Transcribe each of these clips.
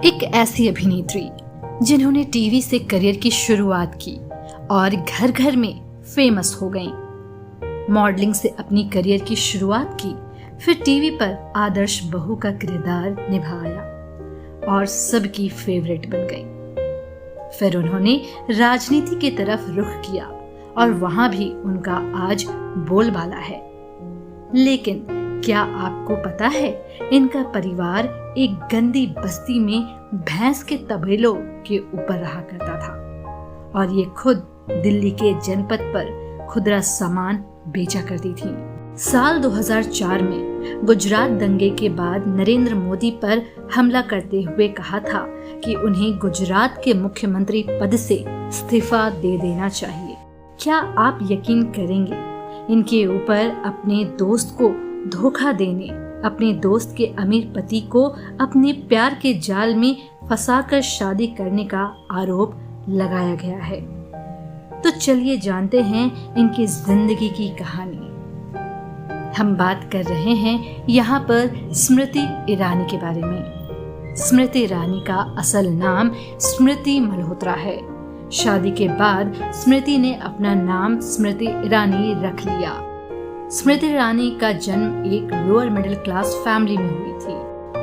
एक ऐसी अभिनेत्री जिन्होंने टीवी से करियर की शुरुआत की और घर घर में फेमस हो गईं। मॉडलिंग से अपनी करियर की शुरुआत की, फिर टीवी पर आदर्श बहू का किरदार निभाया और सबकी फेवरेट बन गई। फिर उन्होंने राजनीति की तरफ रुख किया और वहां भी उनका आज बोलबाला है। लेकिन क्या आपको पता है, इनका परिवार एक गंदी बस्ती में भैंस के तबेलों के ऊपर रहा करता था और ये खुद दिल्ली के जनपद पर खुदरा सामान बेचा करती थी। साल 2004 में गुजरात दंगे के बाद नरेंद्र मोदी पर हमला करते हुए कहा था कि उन्हें गुजरात के मुख्यमंत्री पद से इस्तीफा दे देना चाहिए। क्या आप यकीन करेंगे, इनके ऊपर अपने दोस्त को धोखा देने, अपने दोस्त के अमीर पति को अपने प्यार के जाल में फंसाकर शादी करने का आरोप लगाया गया है। तो चलिए जानते हैं इनकी जिंदगी की कहानी। हम बात कर रहे हैं यहाँ पर स्मृति ईरानी के बारे में। स्मृति ईरानी का असल नाम स्मृति मल्होत्रा है। शादी के बाद स्मृति ने अपना नाम स्मृति ईरानी रख लिया। स्मृति ईरानी का जन्म एक लोअर मिडिल क्लास फैमिली में हुई थी।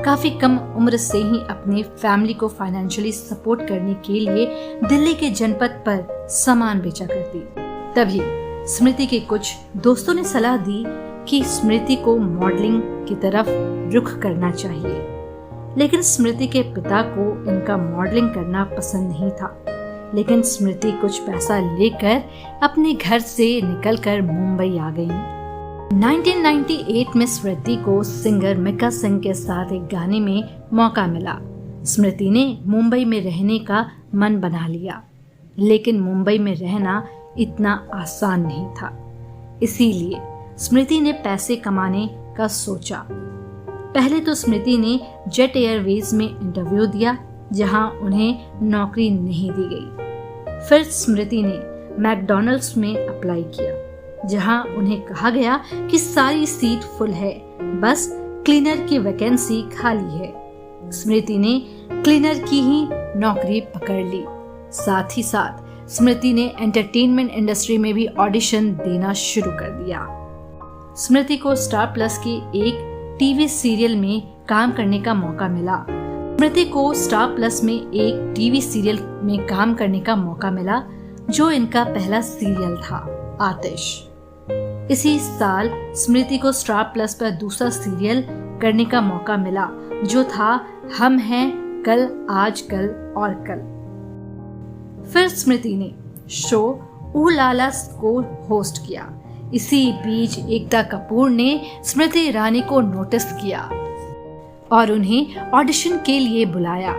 काफी कम उम्र से ही अपने फैमिली को फाइनेंशियली सपोर्ट करने के लिए दिल्ली के जनपद पर सामान बेचा करती। तभी स्मृति के कुछ दोस्तों ने सलाह दी कि स्मृति को मॉडलिंग की तरफ रुख करना चाहिए, लेकिन स्मृति के पिता को इनका मॉडलिंग करना पसंद नहीं था। लेकिन स्मृति कुछ पैसा लेकर अपने घर से निकलकर मुंबई आ गई। 1998 में स्मृति को सिंगर मिका सिंह के साथ एक गाने में मौका मिला। स्मृति ने मुंबई में रहने का मन बना लिया, लेकिन मुंबई में रहना इतना आसान नहीं था। इसीलिए स्मृति ने पैसे कमाने का सोचा। पहले तो स्मृति ने जेट एयरवेज में इंटरव्यू दिया, जहां उन्हें नौकरी नहीं दी गई। फिर स्मृति ने मैकडॉनल्ड्स में अप्लाई किया, जहां उन्हें कहा गया कि सारी सीट फुल है, बस क्लीनर की वैकेंसी खाली है। स्मृति ने क्लीनर की ही नौकरी पकड़ ली। साथ ही साथ स्मृति ने एंटरटेनमेंट इंडस्ट्री में भी ऑडिशन देना शुरू कर दिया। स्मृति को स्टार प्लस के एक टीवी सीरियल में काम करने का मौका मिला। स्मृति को स्टार प्लस में एक टीवी सीरियल में काम करने का मौका मिला, जो इनका पहला सीरियल था, आतिश। इसी साल स्मृति को स्टार प्लस पर दूसरा सीरियल करने का मौका मिला, जो था हम हैं कल, आज, कल और कल। फिर स्मृति ने शो ऊ लाला को होस्ट किया। इसी बीच एकता कपूर ने स्मृति ईरानी को नोटिस किया और उन्हें ऑडिशन के लिए बुलाया।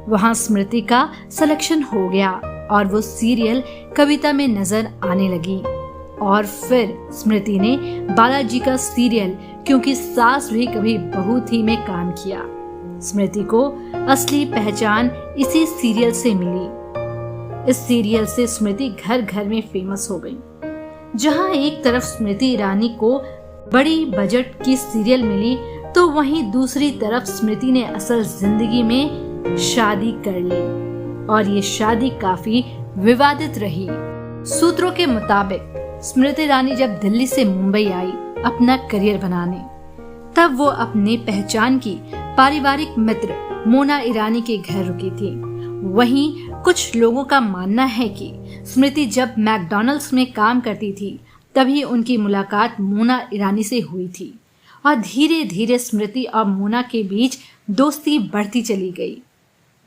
वहां स्मृति का सिलेक्शन हो गया और वो सीरियल कविता में नजर आने लगी। और फिर स्मृति ने बालाजी का सीरियल क्योंकि सास भी कभी बहू थी में काम किया। स्मृति को असली पहचान इसी सीरियल से मिली। इस सीरियल से स्मृति घर घर में फेमस हो गई। जहां एक तरफ स्मृति ईरानी को बड़ी बजट की सीरियल मिली, तो वहीं दूसरी तरफ स्मृति ने असल जिंदगी में शादी कर ली और ये शादी काफी विवादित रही। सूत्रों के मुताबिक स्मृति ईरानी जब दिल्ली से मुंबई आई अपना करियर बनाने, तब वो अपने पहचान की पारिवारिक मित्र मोना ईरानी के घर रुकी थी। वहीं कुछ लोगों का मानना है कि स्मृति जब मैकडॉनल्ड्स में काम करती थी, तभी उनकी मुलाकात मोना ईरानी से हुई थी और धीरे धीरे स्मृति और मोना के बीच दोस्ती बढ़ती चली गई।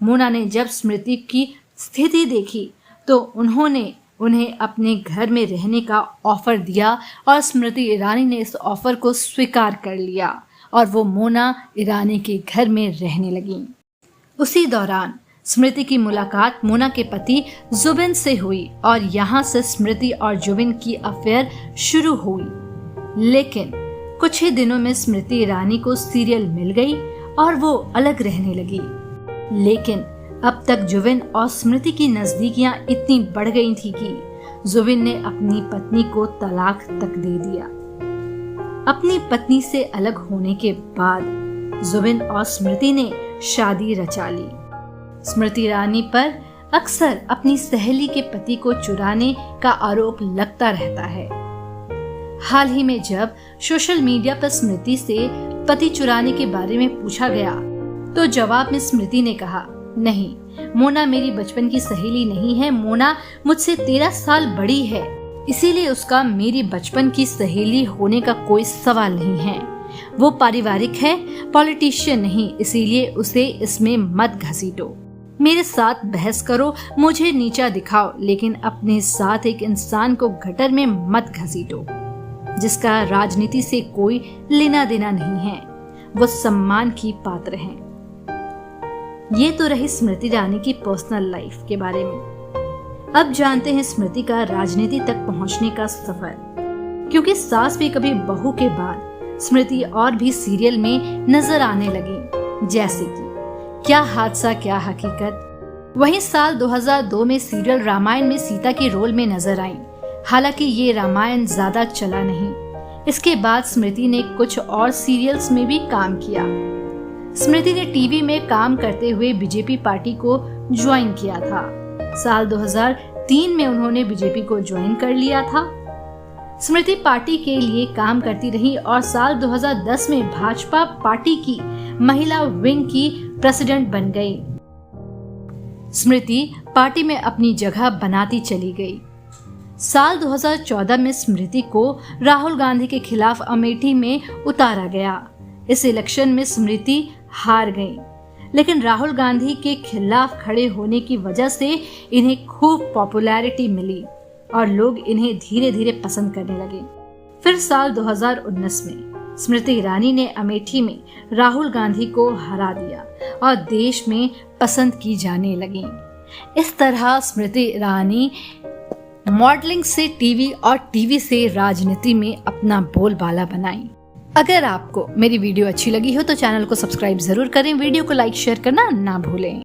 मोना ने जब स्मृति की स्थिति देखी, तो उन्होंने उन्हें अपने घर में रहने का ऑफर दिया और स्मृति ईरानी ने इस ऑफर को स्वीकार कर लिया और वो मोना ईरानी के घर में रहने लगी। उसी दौरान स्मृति की मुलाकात मोना के पति जुबिन से हुई और यहाँ से स्मृति और जुबिन की अफेयर शुरू हुई। लेकिन कुछ ही दिनों में स्मृति ईरानी को सीरियल मिल गई और वो अलग रहने लगी। लेकिन अब तक जुबिन और स्मृति की नजदीकियां इतनी बढ़ गई थी कि जुबिन ने अपनी पत्नी को तलाक तक दे दिया। अपनी पत्नी से अलग होने के बाद जुबिन और स्मृति ने शादी रचा ली। स्मृति ईरानी पर अक्सर अपनी सहेली के पति को चुराने का आरोप लगता रहता है। हाल ही में जब सोशल मीडिया पर स्मृति से पति चुराने के बारे में पूछा गया तो जवाब में स्मृति ने कहा, नहीं, मोना मेरी बचपन की सहेली नहीं है। मोना मुझसे 13 साल बड़ी है, इसीलिए उसका मेरी बचपन की सहेली होने का कोई सवाल नहीं है। वो पारिवारिक है, पॉलिटिशियन नहीं, इसीलिए उसे इसमें मत घसीटो। मेरे साथ बहस करो, मुझे नीचा दिखाओ, लेकिन अपने साथ एक इंसान को गटर में मत घसीटो जिसका राजनीति से कोई लेना देना नहीं है। वो सम्मान की पात्र हैं। ये तो रही स्मृति ईरानी की पर्सनल लाइफ के बारे में। अब जानते हैं स्मृति का राजनीति तक पहुंचने का सफर। क्योंकि सास भी कभी बहू के बाद स्मृति और भी सीरियल में नजर आने लगी, जैसे कि क्या हादसा क्या हकीकत। वहीं साल 2002 में सीरियल रामायण में सीता के रोल में नजर आई। हालांकि ये रामायण ज्यादा चला नहीं। इसके बाद स्मृति ने कुछ और सीरियल्स में भी काम किया। स्मृति ने टीवी में काम करते हुए बीजेपी पार्टी को ज्वाइन किया था। साल 2003 में उन्होंने बीजेपी को ज्वाइन कर लिया था। स्मृति पार्टी के लिए काम करती रही और साल 2010 में भाजपा पार्टी की महिला विंग की प्रेसिडेंट बन गई। स्मृति पार्टी में अपनी जगह बनाती चली गई। साल 2014 में स्मृति को राहुल गांधी के खिलाफ अमेठी में उतारा गया। इस इलेक्शन में स्मृति हार गई, लेकिन राहुल गांधी के खिलाफ खड़े होने की वजह से इन्हें खूब पॉपुलैरिटी मिली और लोग इन्हें धीरे धीरे पसंद करने लगे। फिर साल 2019 में स्मृति ईरानी ने अमेठी में राहुल गांधी को हरा दिया और देश में पसंद की जाने लगी। इस तरह स्मृति ईरानी मॉडलिंग से टीवी और टीवी से राजनीति में अपना बोलबाला बनाई। अगर आपको मेरी वीडियो अच्छी लगी हो तो चैनल को सब्सक्राइब जरूर करें। वीडियो को लाइक शेयर करना ना भूलें।